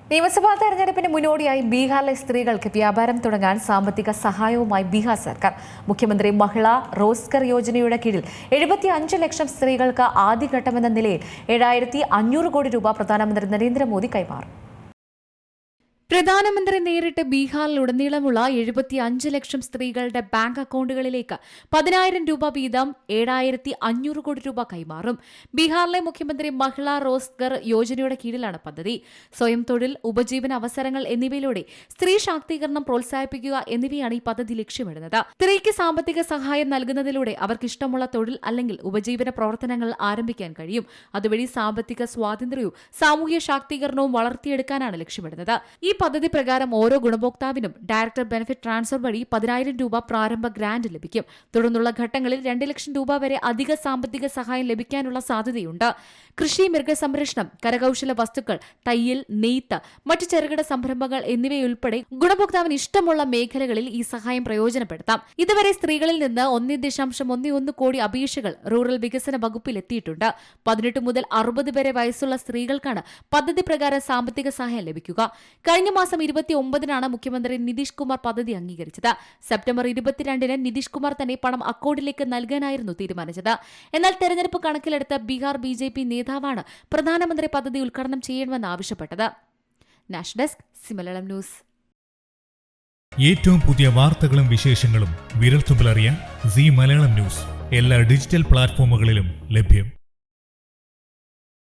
നിയമസഭാ തെരഞ്ഞെടുപ്പിന് മുന്നോടിയായി ബീഹാറിലെ സ്ത്രീകൾക്ക് വ്യാപാരം തുടങ്ങാൻ സാമ്പത്തിക സഹായവുമായി ബീഹാർ സർക്കാർ. മുഖ്യമന്ത്രി മഹിള റോസ്ഗർ യോജനയുടെ കീഴിൽ 75 ലക്ഷം സ്ത്രീകൾക്ക് ആദ്യഘട്ടമെന്ന നിലയിൽ 7,500 കോടി രൂപ പ്രധാനമന്ത്രി നരേന്ദ്രമോദി കൈമാറും. പ്രധാനമന്ത്രി നേരിട്ട് ബീഹാറിലുടനീളമുള്ള 75 ലക്ഷം സ്ത്രീകളുടെ ബാങ്ക് അക്കൌണ്ടുകളിലേക്ക് 10,000 രൂപ വീതം 7,500 കോടി രൂപ കൈമാറും. ബീഹാറിലെ മുഖ്യമന്ത്രി മഹിള റോസ്ഗർ യോജനയുടെ കീഴിലാണ് പദ്ധതി. സ്വയം തൊഴിൽ, ഉപജീവന അവസരങ്ങൾ എന്നിവയിലൂടെ സ്ത്രീ ശാക്തീകരണം പ്രോത്സാഹിപ്പിക്കുക എന്നിവയാണ് ഈ പദ്ധതി ലക്ഷ്യമിടുന്നത്. സ്ത്രീക്ക് സാമ്പത്തിക സഹായം നൽകുന്നതിലൂടെ അവർക്ക് ഇഷ്ടമുള്ള തൊഴിൽ അല്ലെങ്കിൽ ഉപജീവന പ്രവർത്തനങ്ങൾ ആരംഭിക്കാൻ കഴിയും. അതുവഴി സാമ്പത്തിക സ്വാതന്ത്ര്യവും സാമൂഹ്യ ശാക്തീകരണവും വളർത്തിയെടുക്കാനാണ് ലക്ഷ്യമിടുന്നത്. ഈ പദ്ധതി പ്രകാരം ഓരോ ഗുണഭോക്താവിനും ഡയറക്ടർ ബെനിഫിറ്റ് ട്രാൻസ്ഫർ വഴി 10,000 രൂപ പ്രാരംഭ ഗ്രാന്റ് ലഭിക്കും. തുടർന്നുള്ള ഘട്ടങ്ങളിൽ 2 ലക്ഷം രൂപ വരെ അധിക സാമ്പത്തിക സഹായം ലഭിക്കാനുള്ള സാധ്യതയുണ്ട്. കൃഷി, മൃഗസംരക്ഷണം, കരകൌശല വസ്തുക്കൾ, തയ്യൽ, നെയ്ത്ത്, മറ്റു ചെറുകിട സംരംഭങ്ങൾ എന്നിവയുൾപ്പെടെ ഗുണഭോക്താവിന് ഇഷ്ടമുള്ള മേഖലകളിൽ ഈ സഹായം പ്രയോജനപ്പെടുത്താം. ഇതുവരെ സ്ത്രീകളിൽ നിന്ന് 1.11 കോടി അപേക്ഷകൾ റൂറൽ വികസന വകുപ്പിൽ എത്തിയിട്ടുണ്ട്. 18 മുതൽ 60 വരെ വയസ്സുള്ള സ്ത്രീകൾക്കാണ് പദ്ധതി പ്രകാരം സാമ്പത്തിക സഹായം ലഭിക്കുക. കഴിഞ്ഞ മാസം 29-നാണ് മുഖ്യമന്ത്രി നിതീഷ് കുമാർ പദ്ധതി അംഗീകരിച്ചത്. സെപ്റ്റംബർ 22-ന് നിതീഷ് കുമാർ തന്നെ പണം അക്കൌണ്ടിലേക്ക് നൽകാനായിരുന്നു തീരുമാനിച്ചത്. എന്നാൽ തെരഞ്ഞെടുപ്പ് കണക്കിലെടുത്ത് ബീഹാർ BJP നേതാവാണ് പ്രധാനമന്ത്രി പദ്ധതി ഉദ്ഘാടനം ചെയ്യണമെന്ന് ആവശ്യപ്പെട്ടത്. National desk, Malayalam news. ഏറ്റവും പുതിയ വാർത്തകളും വിശേഷങ്ങളും വിരൽത്തുമ്പിലറിയാൻ മലയാളം ന്യൂസ് എല്ലാ ഡിജിറ്റൽ പ്ലാറ്റ്ഫോമുകളിലും ലഭ്യം.